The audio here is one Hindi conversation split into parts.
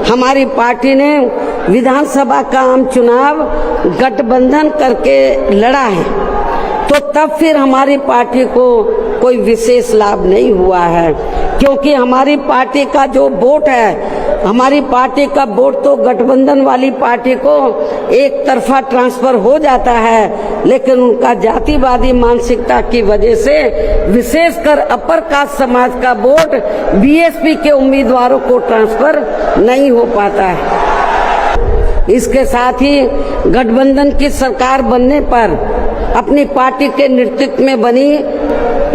हमारी पार्टी ने विधानसभा का आम चुनाव गठबंधन करके लड़ा है, तो तब फिर हमारी पार्टी को कोई विशेष लाभ नहीं हुआ है, क्योंकि हमारी पार्टी का जो वोट है, हमारी पार्टी का वोट तो गठबंधन वाली पार्टी को एक तरफा ट्रांसफर हो जाता है, लेकिन उनका जातिवादी मानसिकता की वजह से विशेषकर अपर कास्ट समाज का वोट बीएसपी के उम्मीदवारों को ट्रांसफर नहीं हो पाता है। इसके साथ ही गठबंधन की सरकार बनने पर अपनी पार्टी के नेतृत्व में बनी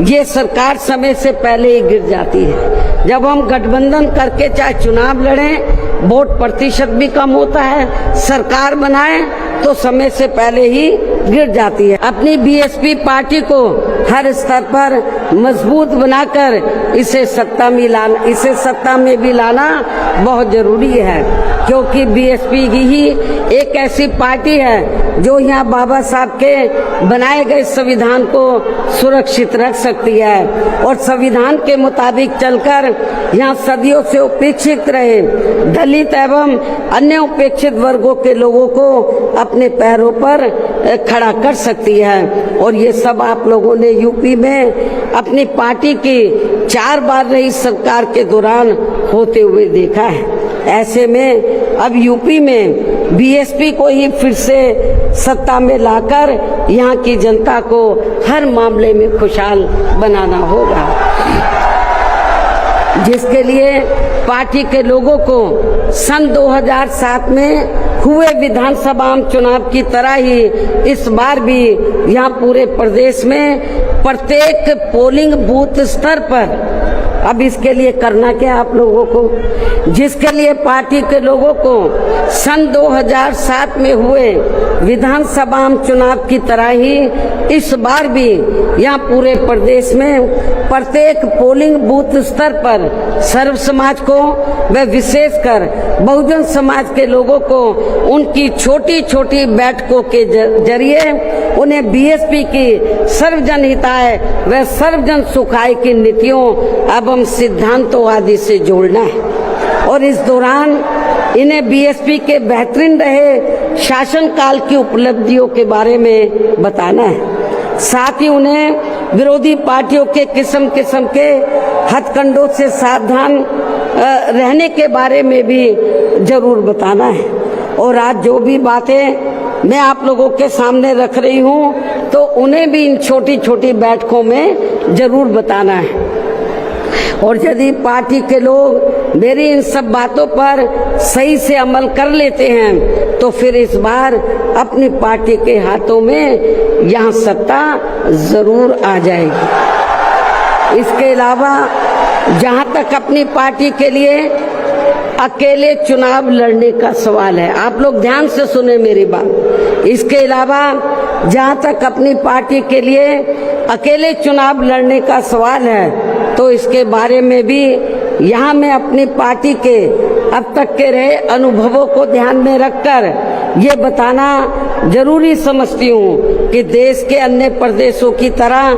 ये सरकार समय से पहले ही गिर जाती है। जब हम गठबंधन करके चाहे चुनाव लड़ें, वोट प्रतिशत भी कम होता है, सरकार बनाएं तो समय से पहले ही गिर जाती है। अपनी बीएसपी पार्टी को हर स्तर पर मजबूत बनाकर इसे सत्ता में भी लाना बहुत जरूरी है, क्योंकि बीएसपी ही एक ऐसी पार्टी है जो यहाँ बाबा साहब के बनाए गए संविधान को सुरक्षित रख सकती है और संविधान के मुताबिक चलकर यहाँ सदियों से उपेक्षित रहे दलित एवं अन्य उपेक्षित वर्गों के लोगों को अपने पैरों पर खड़ा कर सकती है। और ये सब आप लोगों ने यूपी में अपनी पार्टी की 4 बार रही सरकार के दौरान होते हुए देखा है। ऐसे में अब यूपी में बीएसपी को ही फिर से सत्ता में लाकर यहाँ की जनता को हर मामले में खुशहाल बनाना होगा, जिसके लिए पार्टी के लोगों को सन 2007 में हुए विधानसभा आम चुनाव की तरह ही इस बार भी यहाँ पूरे प्रदेश में प्रत्येक पोलिंग बूथ स्तर पर अब इसके लिए करना क्या आप लोगों को, जिसके लिए पार्टी के लोगों को सन 2007 में हुए विधानसभा आम चुनाव की तरह ही इस बार भी यहाँ पूरे प्रदेश में प्रत्येक पोलिंग बूथ स्तर पर सर्व समाज को व विशेषकर बहुजन समाज के लोगों को उनकी छोटी छोटी बैठकों के जरिए उन्हें बीएसपी की सर्वजन हिताय व सर्वजन सुखाय की नीतियों एवं सिद्धांतों आदि से जोड़ना है और इस दौरान इन्हें बीएसपी के बेहतरीन रहे शासनकाल की उपलब्धियों के बारे में बताना है। साथ ही उन्हें विरोधी पार्टियों के किस्म किस्म के हथकंडों से सावधान रहने के बारे में भी जरूर बताना है। और आज जो भी बातें मैं आप लोगों के सामने रख रही हूँ तो उन्हें भी इन छोटी छोटी बैठकों में जरूर बताना है। और यदि पार्टी के लोग मेरी इन सब बातों पर सही से अमल कर लेते हैं तो फिर इस बार अपनी पार्टी के हाथों में यहाँ सत्ता जरूर आ जाएगी। इसके अलावा जहाँ तक अपनी पार्टी के लिए अकेले चुनाव लड़ने का सवाल है, आप लोग ध्यान से सुने मेरी बात। इसके अलावा जहाँ तक अपनी पार्टी के लिए अकेले चुनाव लड़ने का सवाल है तो इसके बारे में भी यहाँ मैं अपनी पार्टी के अब तक के रहे अनुभवों को ध्यान में रखकर ये बताना जरूरी समझती हूँ कि देश के अन्य प्रदेशों की तरह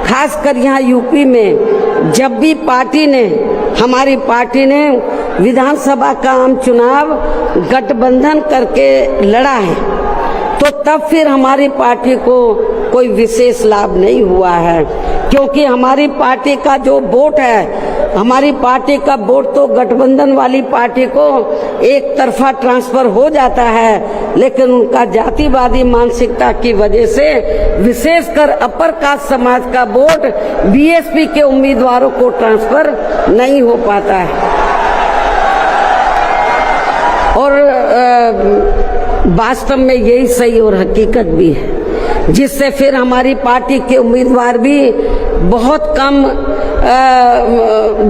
खासकर यहाँ यूपी में जब भी हमारी पार्टी ने विधानसभा का आम चुनाव गठबंधन करके लड़ा है, तो तब फिर हमारी पार्टी को कोई विशेष लाभ नहीं हुआ है, क्योंकि हमारी पार्टी का जो वोट है, हमारी पार्टी का वोट तो गठबंधन वाली पार्टी को एक तरफा ट्रांसफर हो जाता है, लेकिन उनका जातिवादी मानसिकता की वजह से विशेषकर अपर कास्ट समाज का वोट बीएसपी के उम्मीदवारों को ट्रांसफर नहीं हो पाता है। और वास्तव में यही सही और हकीकत भी है, जिससे फिर हमारी पार्टी के उम्मीदवार भी बहुत कम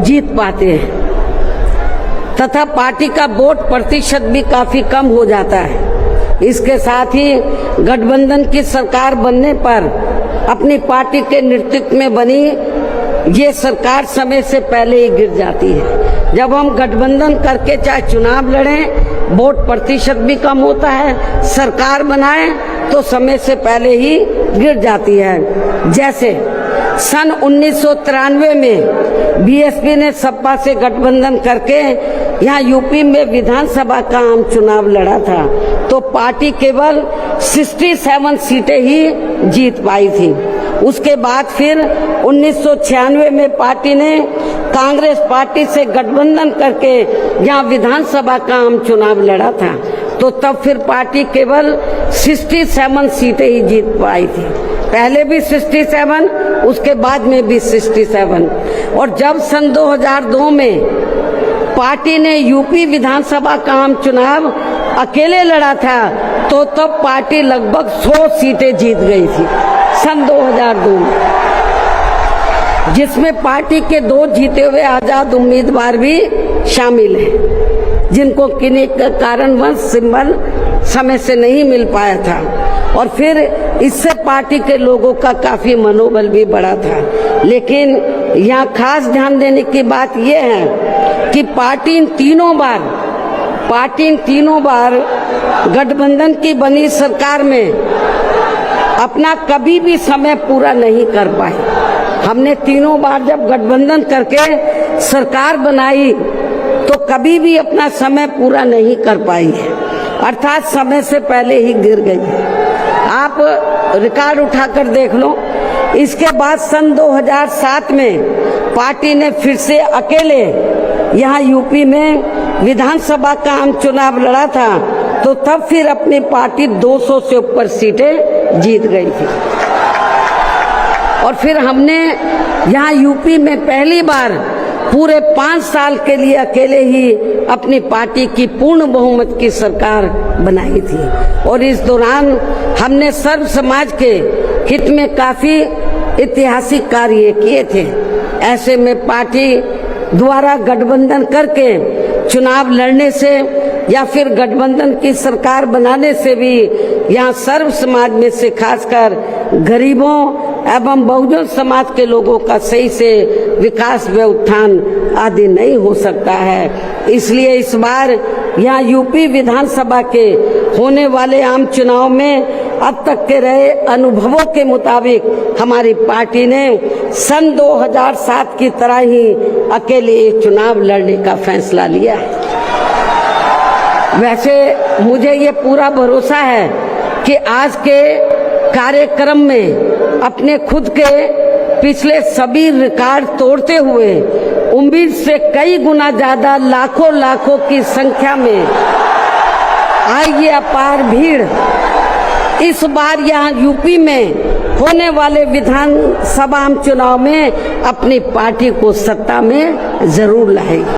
जीत पाते हैं तथा पार्टी का वोट प्रतिशत भी काफी कम हो जाता है। इसके साथ ही गठबंधन की सरकार बनने पर अपनी पार्टी के नेतृत्व में बनी ये सरकार समय से पहले ही गिर जाती है। जब हम गठबंधन करके चाहे चुनाव लड़ें, वोट प्रतिशत भी कम होता है, सरकार बनाएं तो समय से पहले ही गिर जाती है। जैसे सन 1993 में बीएसपी ने सपा से गठबंधन करके यहाँ यूपी में विधानसभा का आम चुनाव लड़ा था, तो पार्टी केवल 67 सीटें ही जीत पाई थी। उसके बाद फिर 1996 में पार्टी ने कांग्रेस पार्टी से गठबंधन करके यहाँ विधानसभा का आम चुनाव लड़ा था, तो तब फिर पार्टी केवल 67 सीटें ही जीत पाई थी। पहले भी 67, उसके बाद में भी 67। और जब सन 2002 में पार्टी ने यूपी विधानसभा का आम चुनाव अकेले लड़ा था, तो तब पार्टी लगभग 100 सीटें जीत गई थी सन 2002 में, जिसमें पार्टी के 2 जीते हुए आजाद उम्मीदवार भी शामिल हैं, जिनको किन्हीं कारणवश सिंबल समय से नहीं मिल पाया था। और फिर इससे पार्टी के लोगों का काफी मनोबल भी बढ़ा था। लेकिन यहाँ खास ध्यान देने की बात यह है कि पार्टी इन तीनों बार गठबंधन की बनी सरकार में अपना कभी भी समय पूरा नहीं कर पाई। हमने तीनों बार जब गठबंधन करके सरकार बनाई तो कभी भी अपना समय पूरा नहीं कर पाई है, अर्थात समय से पहले ही गिर गई। आप रिकॉर्ड उठाकर देख लो। इसके बाद सन 2007 में पार्टी ने फिर से अकेले यहाँ यूपी में विधानसभा का आम चुनाव लड़ा था, तो तब फिर अपनी पार्टी 200 से ऊपर सीटें जीत गई थी। और फिर हमने यहाँ यूपी में पहली बार पूरे 5 साल के लिए अकेले ही अपनी पार्टी की पूर्ण बहुमत की सरकार बनाई थी। और इस दौरान हमने सर्व समाज के हित में काफी ऐतिहासिक कार्य किए थे। ऐसे में पार्टी द्वारा गठबंधन करके चुनाव लड़ने से या फिर गठबंधन की सरकार बनाने से भी यहाँ सर्व समाज में से खासकर गरीबों एवं बहुजन समाज के लोगों का सही से विकास व उत्थान आदि नहीं हो सकता है। इसलिए इस बार यहाँ यूपी विधानसभा के होने वाले आम चुनाव में अब तक के रहे अनुभवों के मुताबिक हमारी पार्टी ने सन 2007 की तरह ही अकेले चुनाव लड़ने का फैसला लिया है। वैसे मुझे ये पूरा भरोसा है कि आज के कार्यक्रम में अपने खुद के पिछले सभी रिकॉर्ड तोड़ते हुए उम्मीद से कई गुना ज्यादा लाखों की संख्या में आई ये अपार भीड़ इस बार यहाँ यूपी में होने वाले विधानसभा चुनाव में अपनी पार्टी को सत्ता में जरूर लाएगी।